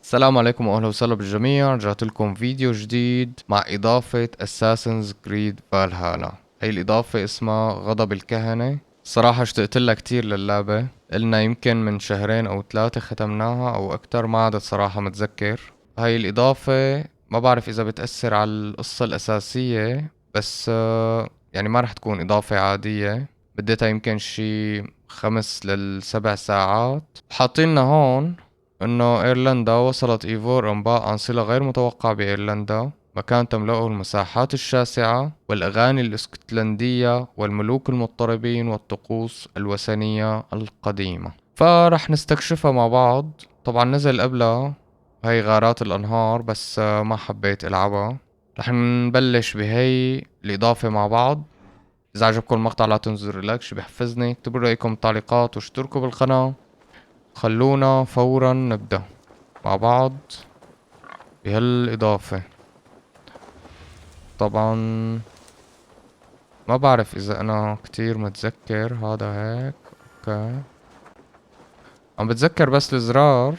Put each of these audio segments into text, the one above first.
السلام عليكم واهلا وسهلا بالجميع. رجعت لكم فيديو جديد مع اضافة اساسنز كريد فالهالا. هي الاضافة اسمها غضب الكهنة. صراحة اشتقت لها كتير للعبة، قلنا يمكن من شهرين او 3 ختمناها او اكتر، ما عدت صراحة متذكر. هاي الاضافة ما بعرف اذا بتأثر على القصة الاساسية، بس يعني ما رح تكون اضافة عادية. بديتها يمكن شي 5 ل7 ساعات. حاطيننا هون انه ايرلندا وصلت ايفور انباء عن صلة غير متوقعة بايرلندا، مكان تملأه المساحات الشاسعة والاغاني الاسكتلندية والملوك المضطربين والطقوس الوثنية القديمة. فرح نستكشفها مع بعض. طبعا نزل قبلها هاي غارات الانهار، بس ما حبيت العبها. رح نبلش بهي الاضافة مع بعض. اذا عجبكم المقطع لا تنسوا اللايك، شي بحفزني. اكتبوا رايكم بالتعليقات واشتركوا بالقناة. خلونا فورا نبدأ مع بعض بهالإضافة. طبعا ما بعرف إذا أنا كتير متذكر هذا هيك. أوكي، عم بتذكر بس الزرار.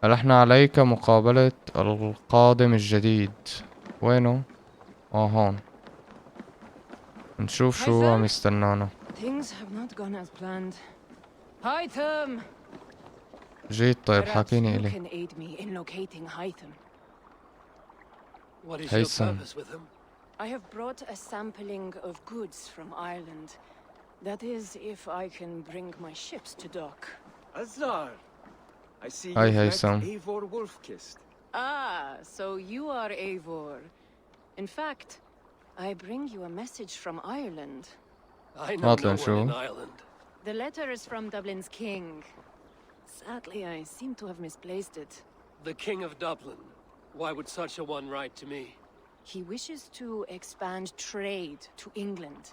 ألحنا عليك مقابلة القادم الجديد. وينه؟ هون. نشوف شو عم يستنانا. جيت. طيب حاكيني إلي. What is your هيثم. purpose with him? I have brought a sampling of goods from Ireland. That is, if I can bring my ships to dock. Azar! I see Hi, you've met Haytham. Eivor Wolfkist. Ah, so you are Eivor. In fact, I bring you a message from Ireland. I know no شو. one in Ireland. The letter is from Dublin's king. Sadly, I seem to have misplaced it. The King of Dublin. Why would such a one write to me? He wishes to expand trade to England.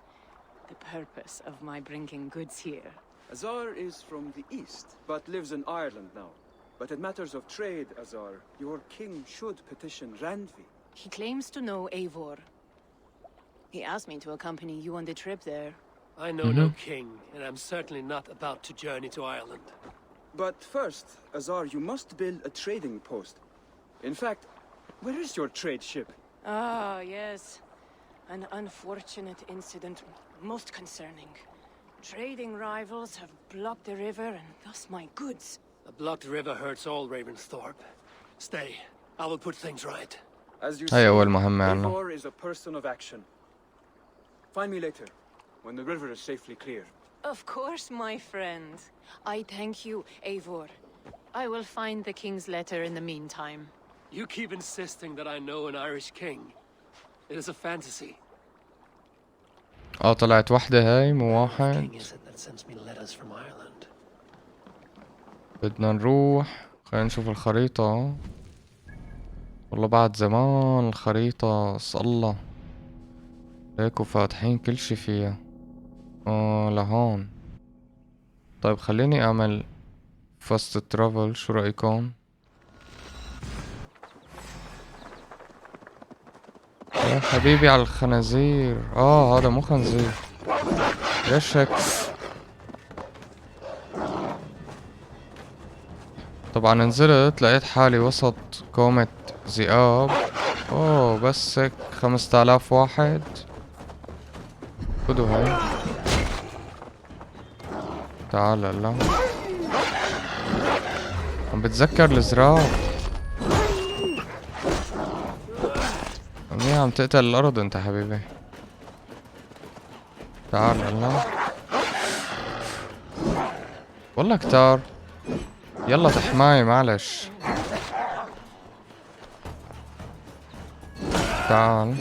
The purpose of my bringing goods here. Azar is from the east, but lives in Ireland now. But in matters of trade, Azar, your king should petition Randvi. He claims to know Eivor. He asked me to accompany you on the trip there. I know no king, and I'm certainly not about to journey to Ireland. But first, Azar, you must build a trading post. In fact, where is your trade ship? Ah, yes. An unfortunate incident, most concerning. Trading rivals have blocked the river and thus my goods. A blocked river hurts all Ravensthorpe. Stay. I will put things right. As you هاي see, أول مهمة عنا. Eivor is a person of action. Find me later, when the river is safely clear. Of course, my friend. I thank you, Eivor. I will find the king's letter in the meantime. You keep insisting that I know an Irish king. It is a fantasy. طلعت وحدة هاي مو What واحد. king is it that sends me letters from Ireland? بدنا نروح. خلينا نشوف الخريطة. والله بعد زمان الخريطة الله هيك وفاتحين كل شي فيها. لهون. طيب خليني اعمل فاست ترافل، شو رأيكم؟ يا حبيبي على الخنازير. هذا مو خنزير. ليش هيك؟ طبعا نزلت لقيت حالي وسط كومة ذئاب. بس هيك 5000 واحد. خدوا هاي. تعال هلا. عم بتذكر الزرار. منيح عم تقتل الارض انت حبيبي. تعال هلا. والله كتار. يلا تحماي معلش. تعال.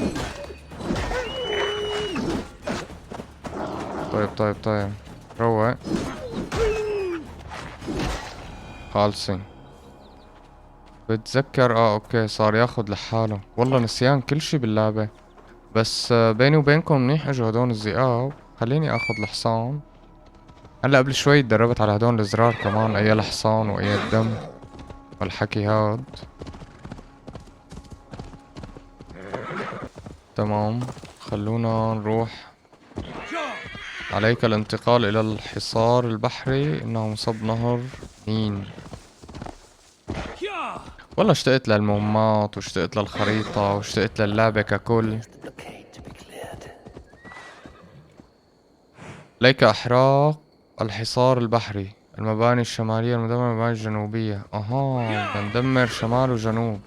طيب روق. خالصين. بتذكر اوكي صار ياخد لحاله. والله نسيان كل شي باللعبة. بس بيني وبينكم منيح اجوا هدول الذئاب. خليني اخد الحصان. هلا قبل شوي تدربت على هدول الزرار كمان، اي الحصان واي الدم والحكي هاد. تمام، خلونا نروح. عليك الانتقال إلى الحصار البحري، إنه مصب نهر نين. والله اشتقت للمهمات واشتقت للخريطة واشتقت للعبة ككل. ليك احراق الحصار البحري، المباني الشمالية المدمرة المباني الجنوبية. بدنا ندمر شمال وجنوب.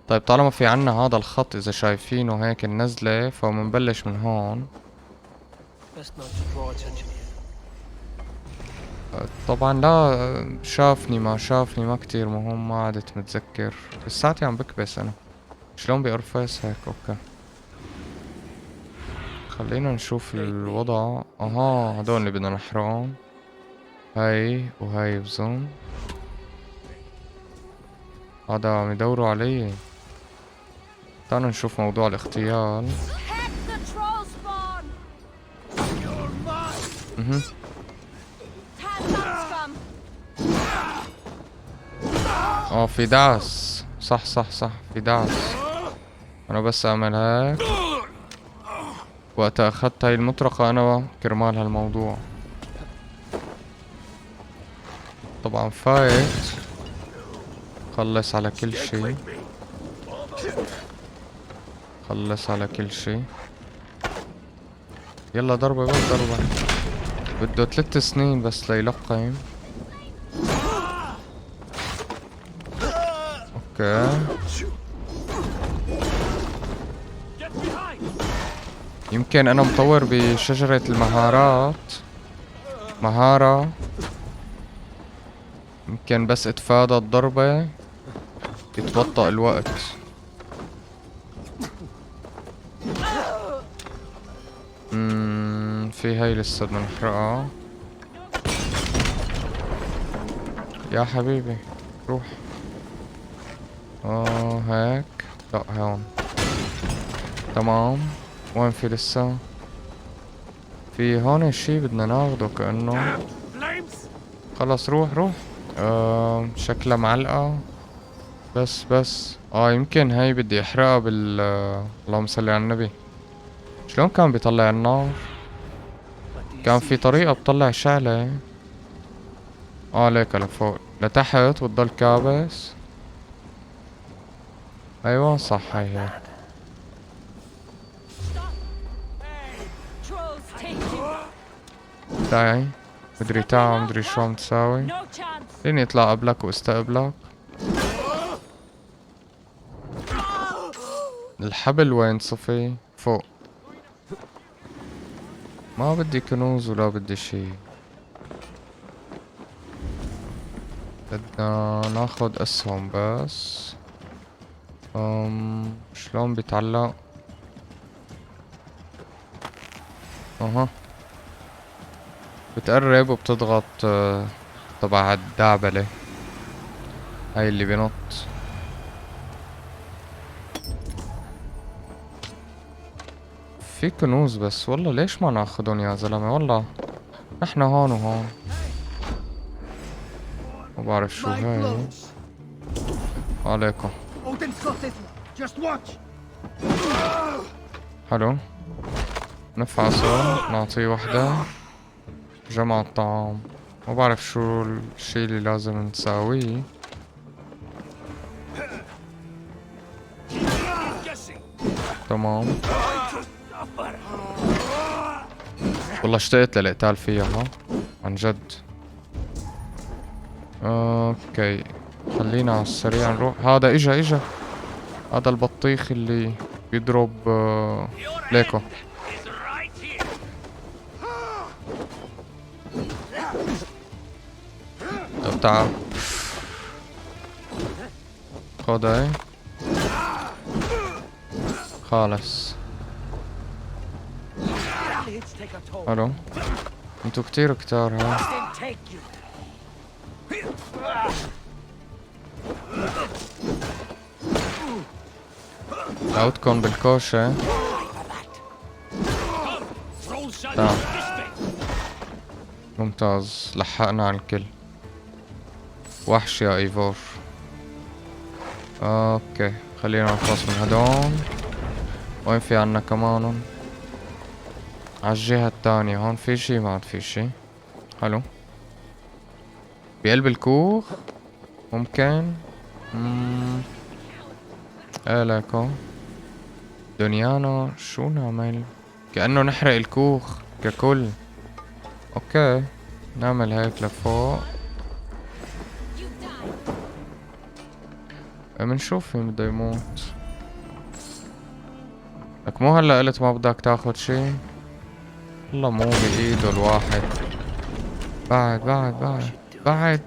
طيب طالما في عنا هذا الخط اذا شايفينه هيك النزلة، فمنبلش من هون. طبعا لا، شافني ما كتير مهم، ما عدت متذكر. لساتي عم بكبس انا. شلون بقرفص هيك؟ اوكي خلينا نشوف الوضع. هدول اللي بدنا نحرقهم. هاي وهاي بظن. هذا عم يدوروا علي. تعالوا نشوف موضوع الاغتيال. في دعس. صح في دعس. انا بس اعمل هيك. وقت اخدت هاي المطرقة انا كرمال هالموضوع. طبعا فايت. خلص على كل شي. يلا ضربة بس ضربة. بده 3 سنين بس ليلقم. اوكي يمكن انا مطور بشجرة المهارات مهارة. يمكن بس اتفادى الضربة يتبطأ الوقت. في هاي لسه بدنا نحرقها. يا حبيبي روح. هيك. لا هون. تمام. وين في لسه؟ في هون شي بدنا ناخده كأنه. خلص روح. شكلها معلقة. بس يمكن هاي بدي احرقها اللهم صل على النبي. شلون كان بيطلع النار؟ كان في طريقة بطلع شعلة. ليك لفوق لتحت وتضل كابس. ايوه صح هي. تعي مدري شو عم تساوي. خليني اطلع قبلك واستقبلك. الحبل وين صفي؟ فوق. ما بدي كنوز ولا بدي شي. بدنا ناخد اسهم بس. شلون بيتعلق؟ بتقرب وبتضغط تبع الدعبلة. هاي اللي بنط. في كنوز بس والله ليش ما ناخدهم يا زلمة؟ والله نحنا هون وهون. ما بعرف شو هاي. عليكم. حلو. نفعصه نعطيه وحدة. جمع الطعام. ما بعرف شو الشي اللي لازم نساويه. تمام. والله اشتقت للقتال فيها عن جد. اوكي خلينا على السريع نروح. هذا اجا هذا البطيخ اللي بيضرب ليكو. طب تعال خد هاي. خالص. الو انتو كتير كتار ها. عودكن بالكوشة. تعال. ممتاز لحقنا على الكل. وحش يا ايفور. اوكي خلينا نخلص من هدول. وين في عنا كمان؟ عالجهة التانية. هون في شي؟ ما عاد في شي. حلو. بقلب الكوخ ممكن. اليكو دنيانا شو نعمل؟ كأنه نحرق الكوخ ككل. اوكي نعمل هيك لفوق. منشوف مين بده يموت. لك مو هلا قلت ما بدك تاخد شي؟ والله مو بإيده الواحد. بعد بعد بعد بعد.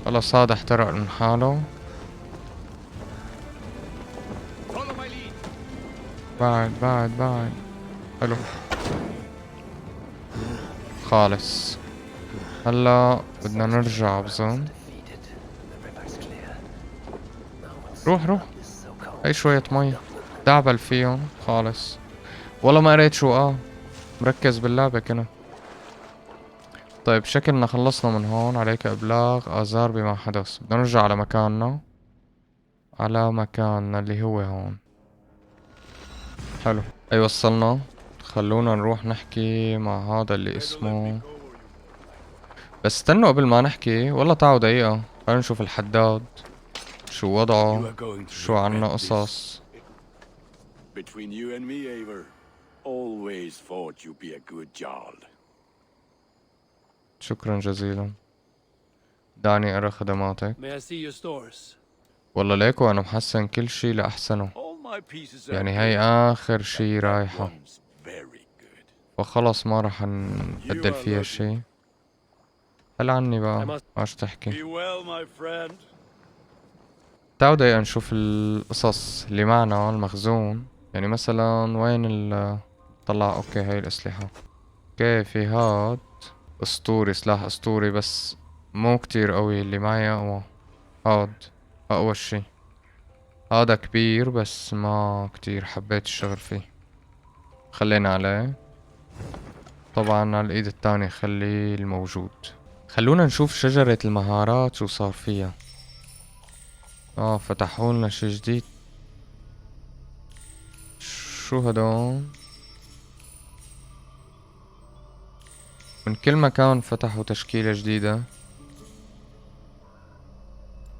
خلص هذا احترق من حاله. بعد بعد بعد. حلو خالص. هلا بدنا نرجع بظن. روح روح. هاي شوية مي دعبل فيهم خالص. والله ما قريت شو مركز باللعبة كنا. طيب شكلنا خلصنا من هون. عليك ابلاغ آزار بما حدث. بدنا نرجع على مكاننا. على مكاننا اللي هو هون. حلو اي وصلنا. خلونا نروح نحكي مع هذا اللي اسمه. بس استنوا قبل ما نحكي والله تعالوا دقيقة. خلينا نشوف الحداد شو وضعه. شو عنا قصص. Between you and me, Eivor, always thought you'd be a good jarl. شكرا جزيلا. دعني أرى خدماتك. May I see your stores? والله ليكو أنا محسن كل شي لأحسنه. All my pieces are يعني هاي good. آخر شي رايحة. One's very good. فخلص ما رح نبدل فيها شي. هل عني بقى ماش تحكي. Be well, my friend. تعالوا دقيقة نشوف القصص اللي معنا المخزون. يعني مثلا وين طلع اوكي هاي الأسلحة. اوكي في هاد اسطوري سلاح اسطوري بس مو كتير قوي. اللي معي اقوى. هاد اقوى شي. هذا كبير بس ما كتير حبيت الشغل فيه. خلينا عليه. طبعا على الايد التانية خلي الموجود. خلونا نشوف شجرة المهارات شو صار فيها. فتحولنا شي جديد. شو هدول؟ من كل مكان فتحوا تشكيلة جديدة.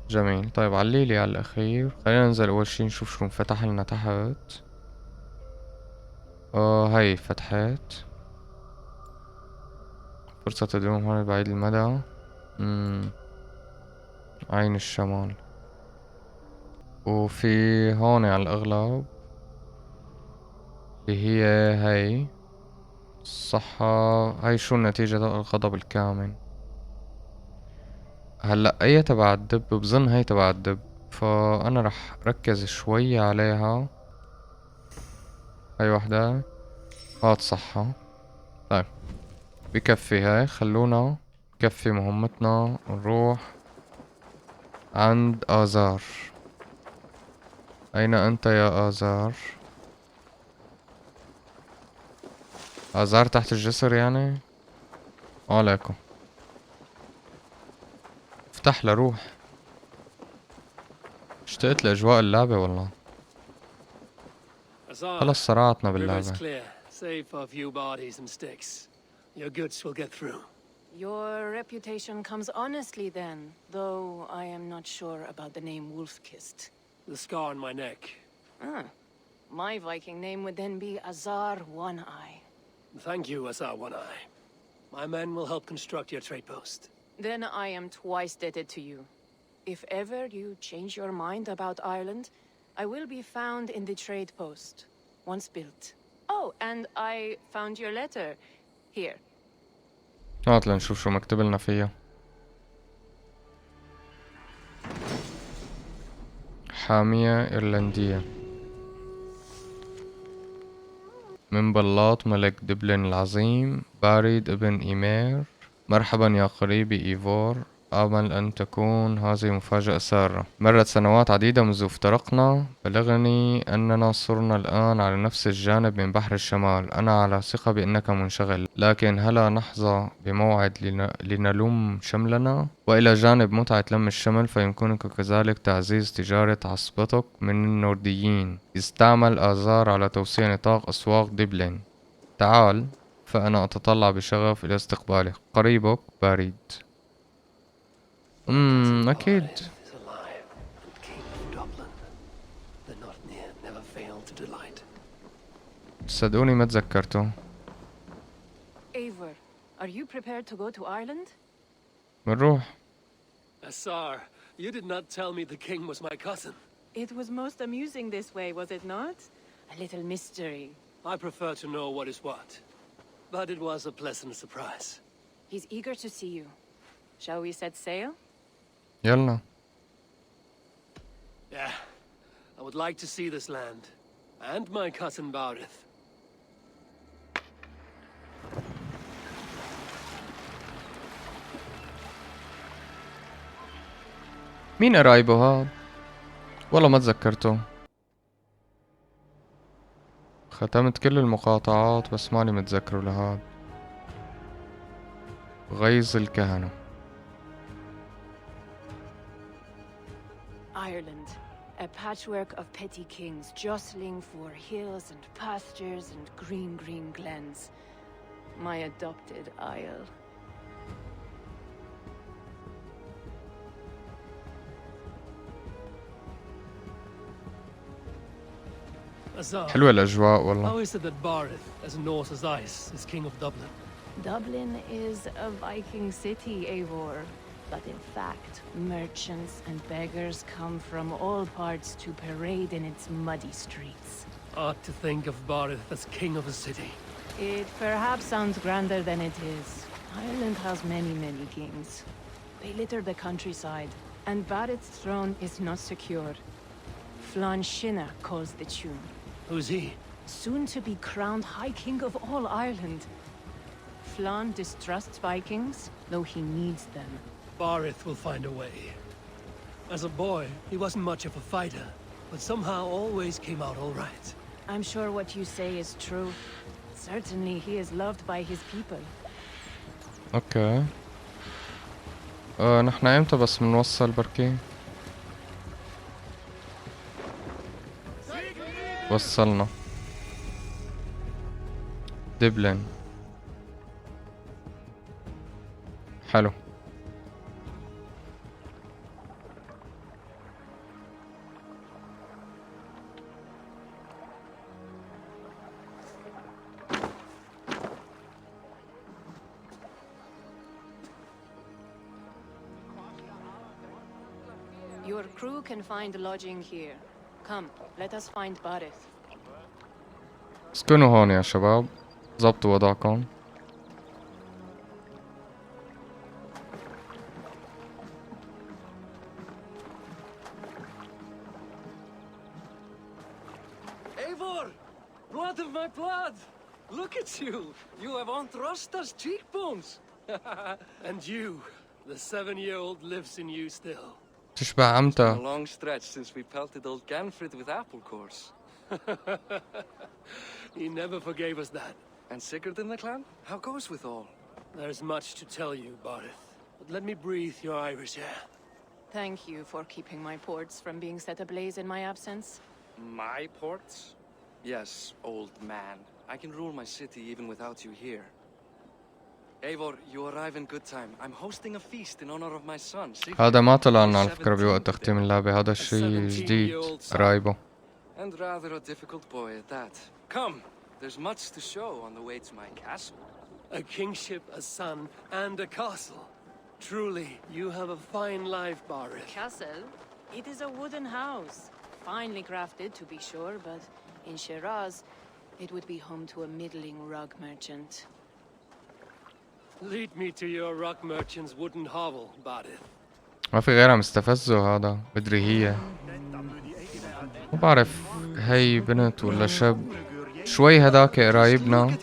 جميل. طيب عليلي على الأخير. خلينا ننزل أول شي نشوف شو انفتح لنا تحت. هاي فتحت. فرصة تدوم هون بعيد المدى. عين الشمال. وفي هون على الأغلب اللي هي هاي الصحة. هاي شو النتيجة الغضب الكامل. هلا اي تبع الدب بظن هاي تبع الدب. فانا رح ركز شوي عليها. هاي وحدة. هات صحة. طيب بكفي هاي. خلونا بكفي مهمتنا ونروح عند آزار. اين انت يا آزار؟ آزار تحت الجسر يعني. عليكم. افتح لروح. اشتقت لأجواء اللعبة والله. Azar, خلص صرعتنا river's باللعبة. clear, save for a few bodies and sticks. Your goods will get through. Your reputation comes honestly then, though I am not sure about the name Wolf-Kissed. The scar on my neck. Ah, my Viking name would then be Azar One-Eye. Thank you, Azar One-Eye. My men will help construct your trade post. Then I am twice indebted to you. If ever you change your mind about Ireland, I will be found in the trade post, once built. Oh, and I found your letter. Here. هات لنشوف شو مكتوب لنا فيها. حامية إيرلندية من بلاط ملك دبلن العظيم بارد ابن إيمير. مرحبا يا قريبي إيفور. آمل أن تكون هذه مفاجأة سارة. مرت سنوات عديدة منذ افترقنا. بلغني أننا صرنا الآن على نفس الجانب من بحر الشمال. أنا على ثقة بأنك منشغل، لكن هلا نحظى بموعد لنلم شملنا؟ وإلى جانب متعة لم الشمل فيمكنك كذلك تعزيز تجارة عصبتك من النورديين. استعمل آزار على توسيع نطاق أسواق دبلن. تعال فأنا أتطلع بشغف إلى استقبالك. قريبك بارد. أكيد. Is alive and king of Dublin. The not near never failed to delight. صدقوني ما تذكرته. Eivor, are you prepared to go to Ireland? بنروح. Assar, you did not tell me the king was my cousin. It was most amusing this way, was it not? A little mystery. I prefer to know what is what. But it was a pleasant surprise. He's eager to see you. Shall we set sail? يلا. Yeah, I would like to see this land. And my cousin Barith. مين قرايبه هاد؟ والله ما تذكرته. ختمت كل المقاطعات بس ماني متذكره لهاد. غيظ الكهنة. Ireland, a patchwork of petty kings jostling for hills and pastures and green glens. My adopted isle. Assar, حلوة الأجواء والله. how is it that Barith, as Norse as ice, is king of Dublin? Dublin is a Viking city, Eivor. But in fact, merchants and beggars come from all parts to parade in its muddy streets. Odd to think of Barith as king of a city. It perhaps sounds grander than it is. Ireland has many kings. They litter the countryside, and Barith's throne is not secure. Flann Sinna calls the tune. Who's he? Soon to be crowned High King of all Ireland. Flann distrusts Vikings, though he needs them. Barith will find a way. As a boy, he wasn't much of a fighter, but somehow always came out all right. I'm sure what you say is true. Certainly he is loved by his people. اوكي. نحن امتى بس منوصل بركي؟ وصلنا. دبلن. حلو. Your crew can find lodging here. Come, let us find Barith. اسكنوا هون يا شباب. ظبطوا وضعكم. Eivor! Blood of my blood! Look at you! You have Antrasta's cheekbones! And you, the 7-year-old lives in you still. تشبه A عمتها. long stretch since we pelted old Ganfrid with apple cores. He never forgave us that. And Sigurd in the clan? How goes with all? There's much to tell you, Barith. But let me breathe your Irish air. Thank you for keeping my ports from being set ablaze in my absence. My ports? Yes, old man. I can rule my city even without you here. Eivor, you arrive in good time. I'm hosting a feast in honor of my son. هذا ما طلع لنا على فكرة بوقت تختيم اللعبة. هذا الشيء جديد. قرايبه. And rather a difficult boy at that. Come, there's much to show on the way to my castle. A kingship, a son, and a castle. Truly, you have a fine life, Barith. Castle? It is a wooden house. Finely crafted, to be sure, but in Shiraz, it would be home to a middling rug merchant. Lead me to your rock merchant's wooden hovel, Barith. ما في غيرها مستفزه. هذا بدري هي. ما بعرف هي بنت ولا شاب. شوي هداك قرايبنا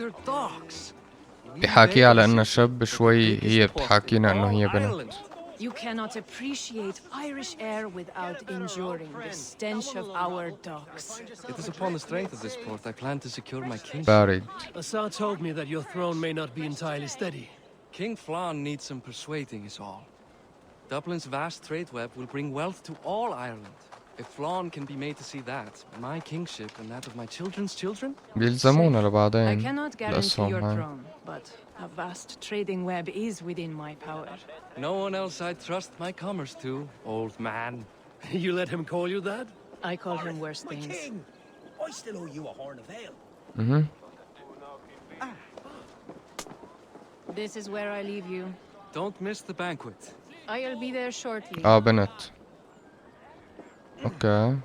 بحاكيها على انها شاب، شوي هي بتحاكينا انه هي بنت. You cannot appreciate Irish air without enduring the stench of our docks. It is upon the strength of this port I plan to secure my kingship. بارد. Assar told me that your throne may not be entirely steady. King Flann needs some persuading is all. Dublin's vast trade web will bring wealth to all Ireland. If Flann can be made to see that, my kingship and that of my children's children, بيلزمونا I لبعدين cannot guarantee الأسهم your هاي. throne, but a vast trading web is within my power. no one else I'd trust my commerce to, old man. You let him call you that? I call him worse My things. king! I still owe you a horn of ale. This is where I leave you. Don't miss the banquet. I'll be there shortly. بنت. اوكي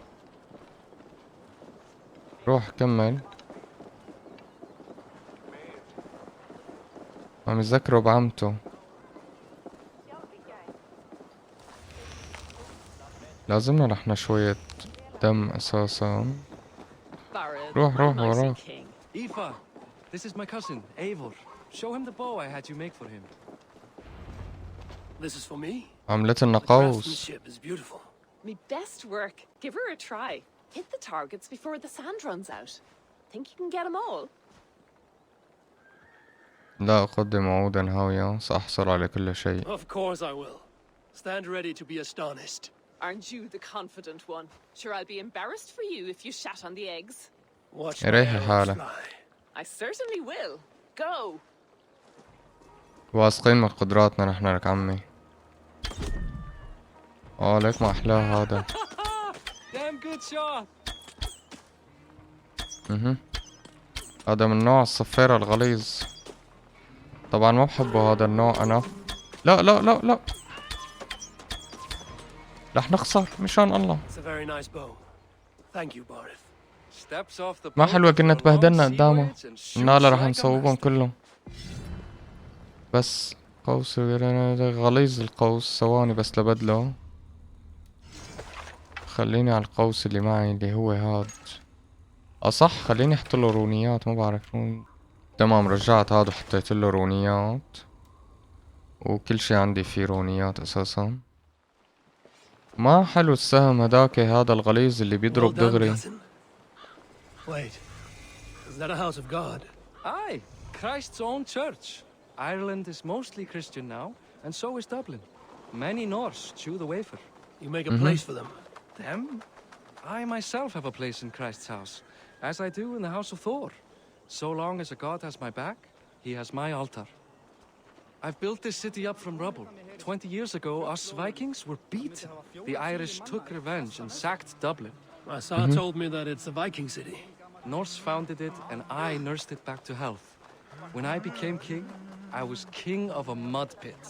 روح كمل. عم يذكروا بعمته. لازمنا نحن شوية دم اساسا. روح وراك. Aoife, this is my cousin, Eivor. Show him the bow I had you make for him. This is for me? عملت لنا The قوس. craftsmanship is beautiful. Me best work. Give her a try. Hit the targets before the sand runs out. Think you can get them all? لا أقدم عودا هاوية سأحصل على كل شيء. Of course I will. Stand ready to be astonished. Aren't you the confident one? Sure, I'll be embarrassed for you if you shat on the eggs. Watch my ريحي arrows حالة. fly. I certainly will. Go. واثقين من قدراتنا نحن لك عمي. ليك ما أحلاه هذا. Damn good shot. هذا من نوع الصفيرة الغليظ. طبعا ما بحبه هذا النوع أنا. لا لا لا لا رح نخسر مشان الله. It's a very nice bow. Thank you, Barith. Steps off the ما boat حلوة كنا for a long تبهدلنا sea قدامه. voyage and shoots النالة رح like a نصوبهم master. كلهم. بس قوس غليظ القوس. ثواني بس لبدله. خليني على القوس اللي معي اللي هو هاد. صح خليني احط له رونيات. ما بعرف تمام رجعت هاد وحطيت له رونيات. وكل شي عندي فيه رونيات اساسا. ما حلو السهم هداك هذا الغليظ اللي بيضرب Well done, دغري. cousin. Wait. Is that a house of God? Aye, Christ's own church. Ireland is mostly Christian now, and so is Dublin. Many Norse chew the wafer. You make a place for them. Them? I myself have a place in Christ's house, as I do in the house of Thor. So long as a god has my back, he has my altar. I've built this city up from rubble. 20 years ago, us Vikings were beaten. The Irish took revenge and sacked Dublin. Asa told me that it's a Viking city. Norse founded it, and I nursed it back to health. When I became king, I was king of a mud pit.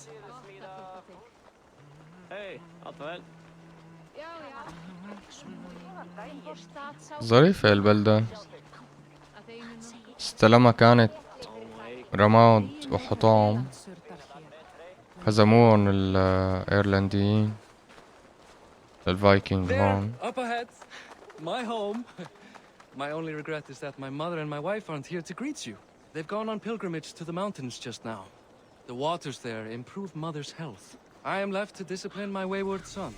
ظريفة البلدة. استلمها كانت رماد وحطام. هزموهم الايرلنديين الفايكنج There, هون. up ahead, my home. My only regret is that my mother and my wife aren't here to greet you. They've gone on pilgrimage to the mountains just now. The waters there improve mother's health. I am left to discipline my wayward son.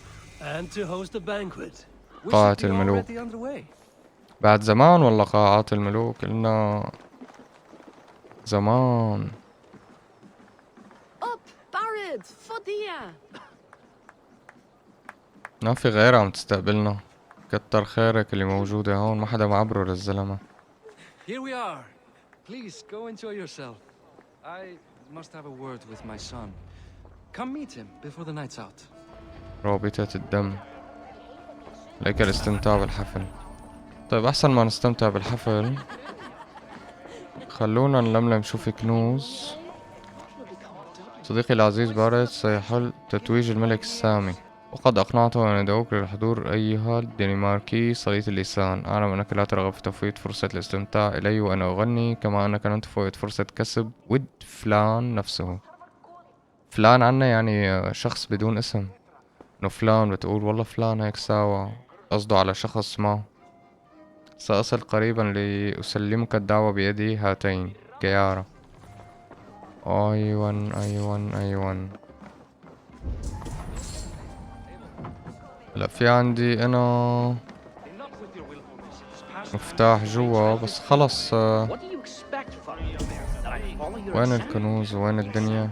And to host a banquet. We قاعة should be الملوك. already underway. بعد زمان والله قاعات الملوك إلنا زمان. Up, Barid, Fodia. ما في غيرها عم تستقبلنا. كتر خيرك اللي موجودة هون. ما حدا معبره للزلمة. Here we are. Please go enjoy yourself. I must have a word with my son. Come meet him before the night's out. رابطة الدم. لك الاستمتاع بالحفل. طيب أحسن ما نستمتع بالحفل خلونا نلملم شوف كنوز. صديقي العزيز بارت سيحل تتويج الملك السامي، وقد أقنعته أن يدعوك للحضور أيها الدنماركي صليت اللسان. أعلم أنك لا ترغب في تفويت فرصة الاستمتاع إلي وأنا أغني، كما أنك لن تفوت فرصة كسب ود فلان نفسه. فلان عنا يعني شخص بدون اسم. إنه فلان بتقول والله فلان هيك ساوى، قصده على شخص ما. سأصل قريبا لأسلمك الدعوة بيدي هاتين كيارا. أيوان. لا في عندي أنا مفتاح جوا بس خلص. وين الكنوز وين الدنيا؟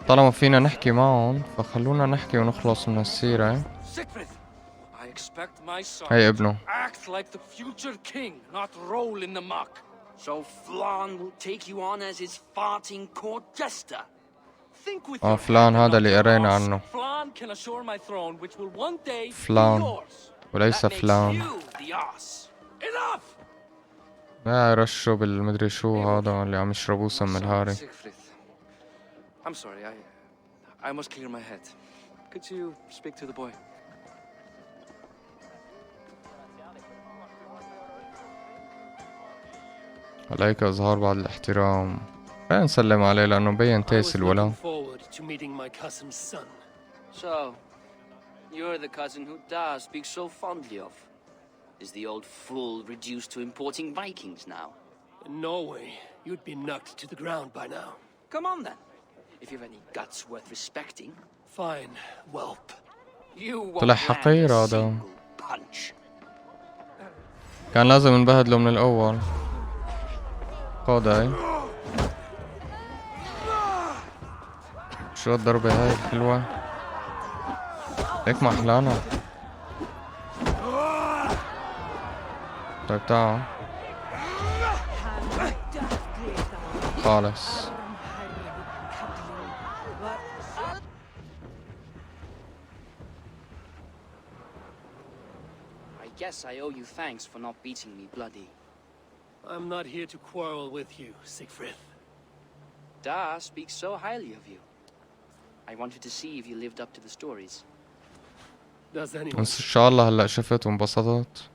طالما فينا نحكي معهم فخلونا نحكي ونخلص من السيرة. Siegfried, I expect my son هي ابنه. to act like the future king, not roll in the muck. So Flan will take you on as his farting court jester. Think with اه your فلان head هذا and اللي not your قرينا ass. عنه. Flan can assure my throne, which will one day be فلان yours. وليس That makes فلان. you the ass. Enough! لا يرشوا بالمدري شو هذا اللي عم يشربوه My سم son, الهاري. Siegfried. I'm sorry, I must clear my head. Could you speak to the boy? عليك إظهار بعض الاحترام. خلينا نسلم عليه لأنه مبين I was تيس الولا. looking forward to meeting my cousin's son. So, you're the cousin who Da speaks so fondly of. Is the old fool reduced to importing Vikings now? In Norway, you'd be knocked to the ground by now. Come on then. If you've any guts worth respecting. Fine, whelp. You won't طلع land حقير a هذا. single punch. كان لازم نبهدله من الأول. خداي. شو الضربة هاي حلوة. هيك ما أحلانا. طيب تعال. خالص. I guess I owe you thanks for not beating me bloody. I'm not here to quarrel with you, Siegfried. Da speaks so highly of you. I wanted to see if you lived up to the stories. Does anyone? بس إن شاء الله هلأ شفت وانبسطت.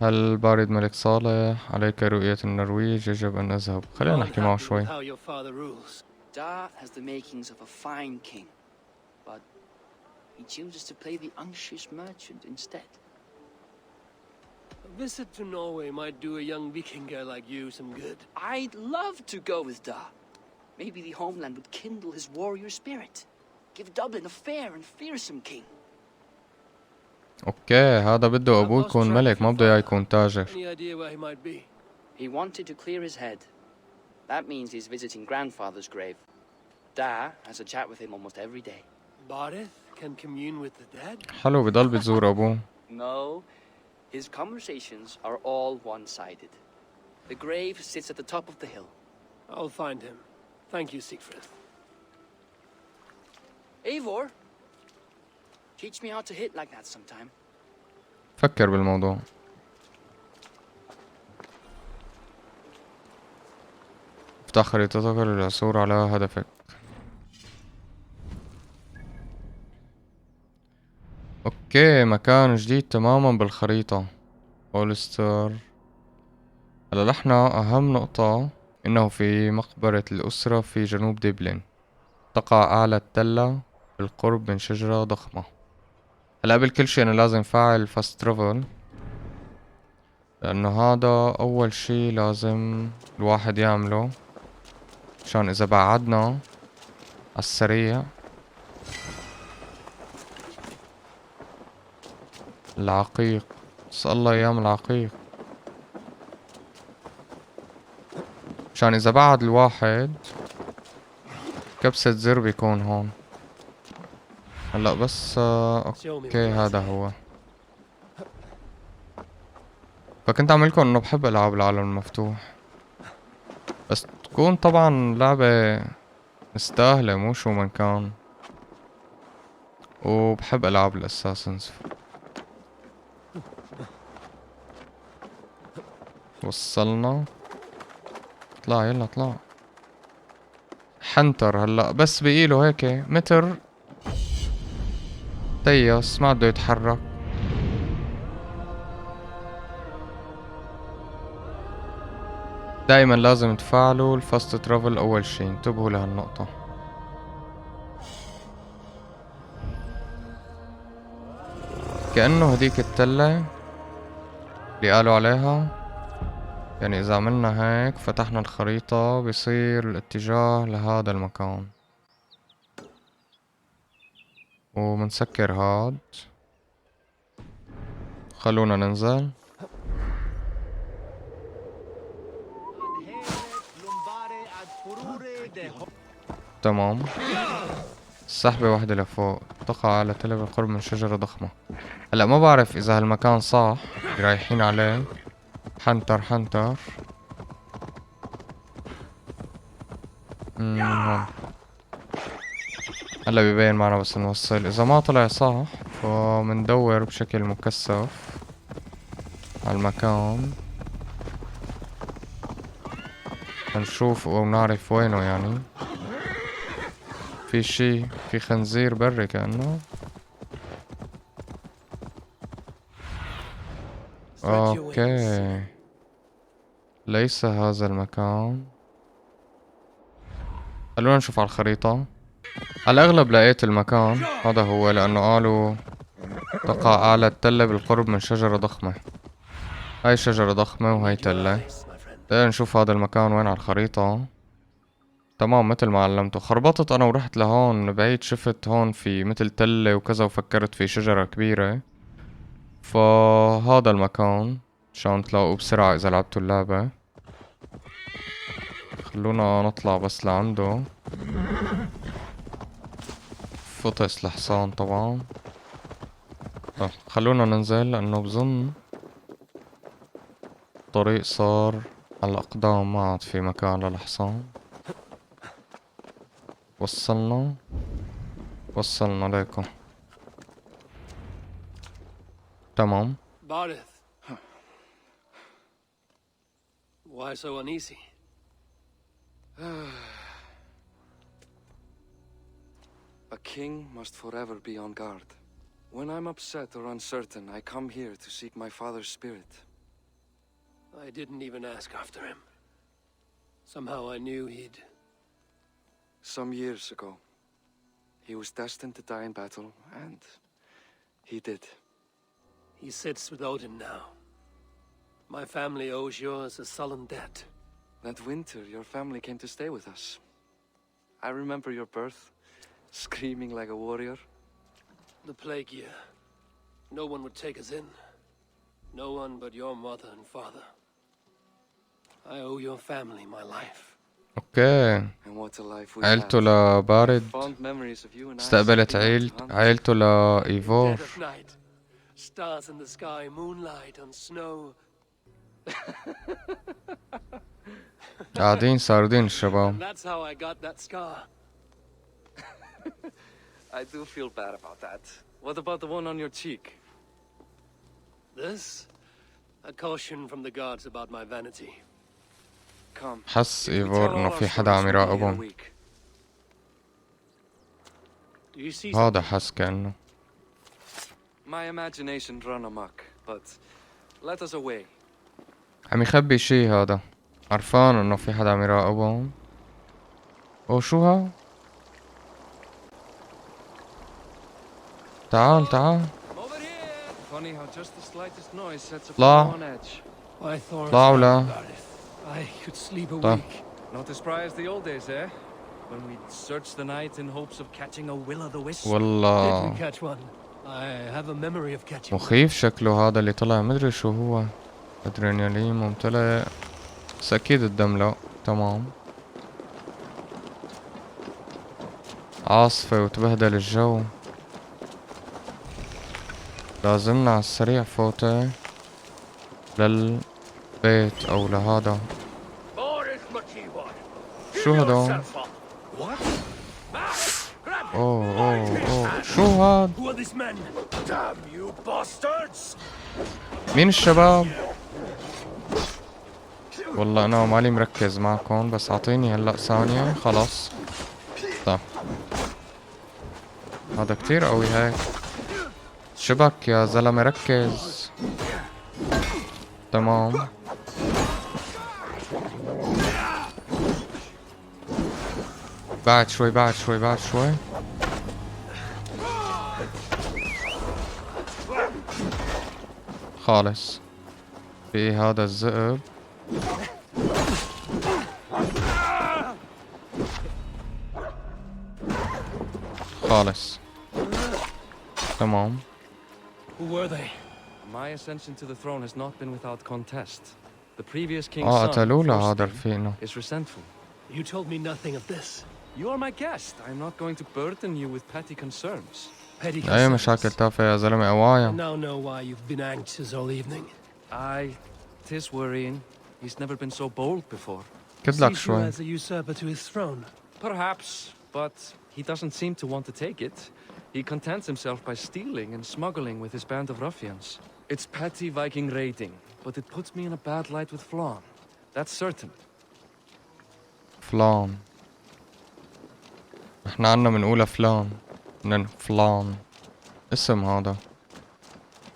هل بارد ملك صالح؟ عليك رؤية النرويج، يجب أن أذهب. خلينا نحكي معه شوي. How your father rules. Da has the makings of a fine king, but he chooses to play the anxious merchant instead. A visit to Norway might do a young Vikinger like you some good. I'd love to go with Da. Maybe the homeland would kindle his warrior spirit. Give Dublin a fair and fearsome king. اوكي هذا بده ابوه يكون ملك ما بده اياه يكون تاجر. Any idea where he might be? He wanted to clear his head. That means he's visiting grandfather's grave. Da has a chat with him almost every day. Barith can commune with the dead? حلو بضل بتزور ابوه. No, his conversations are all one-sided. The grave sits at the top of the hill. I'll find him. Thank you, Siegfried. Eivor, teach me how to hit like that sometime. فكر بالموضوع. افتح خريطتك للعثور على هدفك. اوكي مكان جديد تماما بالخريطة. أولستر. هلا نحنا أهم نقطة إنه في مقبرة الأسرة في جنوب دبلن. تقع أعلى التلة بالقرب من شجرة ضخمة. هلا قبل كل شي أنا لازم فاعل فاست ترافل، لأنه هذا أول شي لازم الواحد يعمله عشان إذا بعدنا عالسريع. العقيق، اسأل الله أيام العقيق، عشان إذا بعد الواحد كبسة زر بيكون هون. هلا بس اوكي هذا هو. فكنت اعملكم انه بحب العاب العالم المفتوح، بس تكون طبعا لعبة مستاهلة مو شو من كان، وبحب العاب الاساسنز. وصلنا. اطلع يلا اطلع. حنتر هلا بس بقيله هيك متر تيس ما بده يتحرك. دايما لازم تفعلوا الفاست ترافل اول شي، انتبهوا لهالنقطة. كأنه هديك التلة اللي قالوا عليها، يعني اذا عملنا هيك فتحنا الخريطة بيصير الاتجاه لهذا المكان. ومنسكر هاد. خلونا ننزل. تمام سحبة واحدة لفوق، تقع على تلة بالقرب من شجرة ضخمة. هلا ما بعرف اذا هالمكان صح رايحين عليه. حنتر هون. هلا بيبين معنا بس نوصل. اذا ما طلع صح فمندور بشكل مكثف على المكان هنشوف ونعرف وينه. يعني في شي، في خنزير بري كأنه. اوكي، ليس هذا المكان. خلونا نشوف على الخريطة. على الأغلب لقيت المكان هذا هو، لأنه قالوا تقع أعلى التلة بالقرب من شجرة ضخمة. هاي شجرة ضخمة وهاي تلة. خلينا نشوف هذا المكان وين على الخريطة. تمام مثل ما علمته. خربطت أنا ورحت لهون من بعيد، شفت هون في مثل تلة وكذا وفكرت في شجرة كبيرة. فهذا المكان عشان تلاقوا بسرعة إذا لعبتوا اللعبة. خلونا نطلع بس لعنده. فطس الحصان طبعا. طيب خلونا ننزل لأنه بظن الطريق صار على الأقدام، ما عاد في مكان للحصان. وصلنا ليكم. تمام. Barith. Why so uneasy? A king must forever be on guard. When I'm upset or uncertain, I come here to seek my father's spirit. I didn't even ask after him. Somehow I knew he'd... Some years ago, he was destined to die in battle, and he did. He sits with Odin now. My family owes yours a sullen debt. That winter, your family came to stay with us. I remember your birth, screaming like a warrior. The plague year. No one would take us in. No one but your mother and father. I owe your family my life. اوكي. And what a life we عيلته had. لبارد Fond memories of you and I استقبلت setting out to hunt. عيلته لإيفور. Dead of night. Stars in the sky, moonlight on snow. قاعدين ساردين الشباب. And that's how I got that scar. I do feel bad about that. What about the one on your cheek? This? A caution from the gods about my vanity. Come. حس We إيفور tell إنه all our في حدا stories عم we'll be here يراقبهم. a week. Do you see هذا something? حس كأنه. My imagination run amok, but let us away. عم يخبي شي هذا. عرفان إنه في حدا عم يراقبهم. أو شو ها؟ تعال. Over here. Funny how just the slightest noise sets a لا. fool on edge. Why Thor? طلعوا لا. I could sleep a طيب. week. Not as spry as the old days, eh? When we'd search the night in hopes of catching a will-o'-the-wisp. والله Did we catch one? I have a memory of catching one. مخيف شكله هذا اللي طلع. مدري شو هو. ادرينالين ممتلئ. بس اكيد الدم لا. تمام. عاصفة وتبهدل الجو. لازمنا على السريع فوتة للبيت او لهذا. شو هذا؟ اوه شو هاد؟ Who are these men? Damn you bastards! مين الشباب؟ والله انا مالي مركز معكم، بس اعطيني هلا ثانية. خلاص. طيب هذا كتير قوي هيك. شبك يا زلمة، ركز. تمام. بعد شوي. خالص. في هذا الذئب. خالص. تمام. Who were they? My ascension to the throne has not been without contest. The previous king's son, قتلوا له هذا Thorstein, رفيقنا. is resentful. You told me nothing of this. You are my guest. I'm not going to burden you with petty concerns. Petty أي مشاكل concerns. تافهة يا زلمة I أوايا. now know why you've been anxious all evening. Tis worrying. He's never been so bold before. كد لك Sees you شوي. as a usurper to his throne. Perhaps, but he doesn't seem to want to take it. He contents himself by stealing and smuggling with his band of ruffians. It's petty Viking raiding, but it puts me in a bad light with Flan. That's certain. فلان. احنا عنا من أولى فلان. فلان. اسم هذا.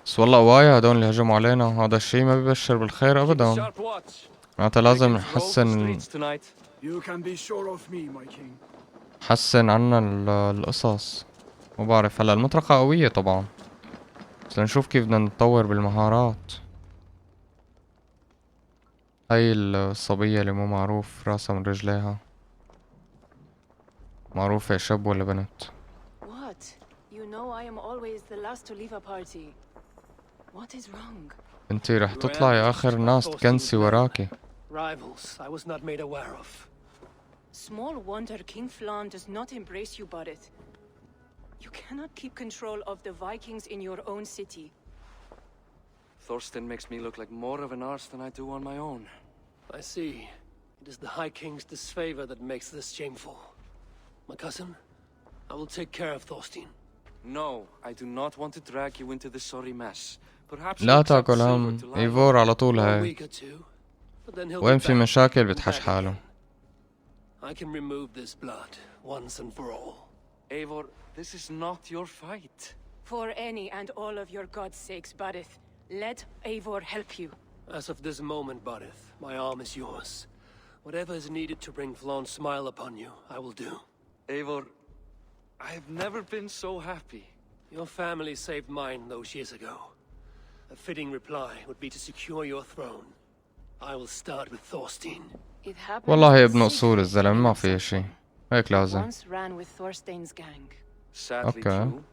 بس والله قوايا هدول اللي هجموا علينا، هذا الشي ما بيبشر بالخير أبدا. Sharp watch. معناتها لازم Vikings roll the نحسن streets tonight. You can be sure of me, my king. حسن عنا القصص. ما بعرف هلا المطرقة قوية طبعا، بس لنشوف كيف بدنا نتطور بالمهارات. هاي الصبية اللي مو معروف راسها من رجليها، معروفة شاب ولا بنت. What? You know I am always the last to leave a party. What is wrong? انتي رح تطلعي آخر ناس تكنسي وراكي. Rivals I was not made aware of. Small wonder King Flan does not embrace you, Barith. You cannot keep control of the Vikings in your own city. Thorsten makes me look like more of an arse than I do on my own. I see. It is the High King's disfavor that makes this shameful. My cousin, I will take care of Thorstein. No, I do not want to drag you into this sorry mess. Perhaps لا you'll accept تاكل silver هم، to lie ايفور على طول For a هاي. week or two, but then he'll وين be في back مشاكل and بتحش back حاله. again. I can remove this blood once and for all. Eivor, this is not your fight. For any and all of your god's sakes, Barith, let Eivor help you. As of this moment, Barith, my arm is yours. Whatever is needed to bring Flaun's smile upon you, I will do. Eivor, I have never been so happy. Your family saved mine those years ago. A fitting reply would be to secure your throne. I will start with Thorstein. It happened والله that ابن أصول Sigurd الزلمة ما the في شي، هيك لازم. once ran with Thorstein's gang. Sadly Okay. true.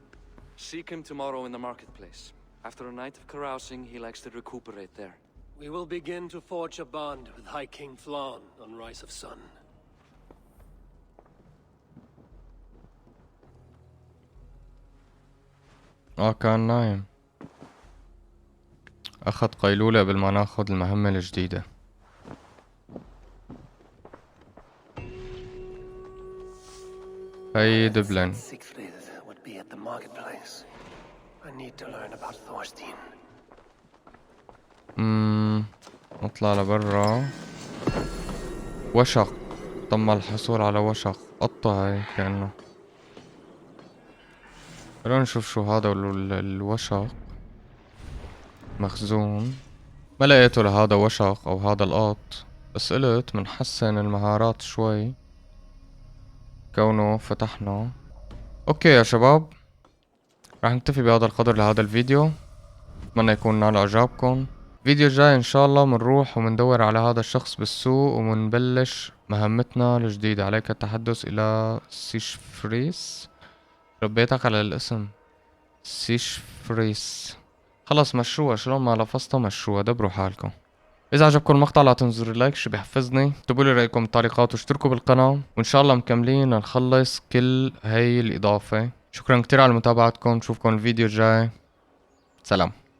Seek him tomorrow in the marketplace. After a night of carousing, he likes to recuperate there. We will begin to forge a bond with High King Flan on Rise of Sun. كان نايم. أخذ قيلولة قبل ما ناخد المهمة الجديدة. هاي دبلن. Siegfried would be at the marketplace. I need to learn about Thorstein. نطلع لبرا. وشق. تم الحصول على وشق. قطة هاي كأنه. خلونا نشوف شو هذا الوشق. مخزون. ما لقيته لهذا وشق او هذا القط، بس قلت منحسن المهارات شوي كونه فتحنا. اوكي يا شباب، راح نكتفي بهذا القدر لهذا الفيديو. اتمنى يكون نال اعجابكم. الفيديو الجاي ان شاء الله منروح ومندور على هذا الشخص بالسوق ومنبلش مهمتنا الجديدة. عليك التحدث الى سيشفريس. ربيتك على الاسم سيشفريس. خلص مشروها، شلون ما لفظتها مشروها، دبروا حالكم. اذا عجبكم المقطع لا تنسوا اللايك، شي بيحفزني. اكتبوا لي رايكم بالتعليقات واشتركوا بالقناه، وان شاء الله مكملين نخلص كل هي الاضافه. شكرا كتير على متابعتكم، نشوفكم الفيديو الجاي. سلام.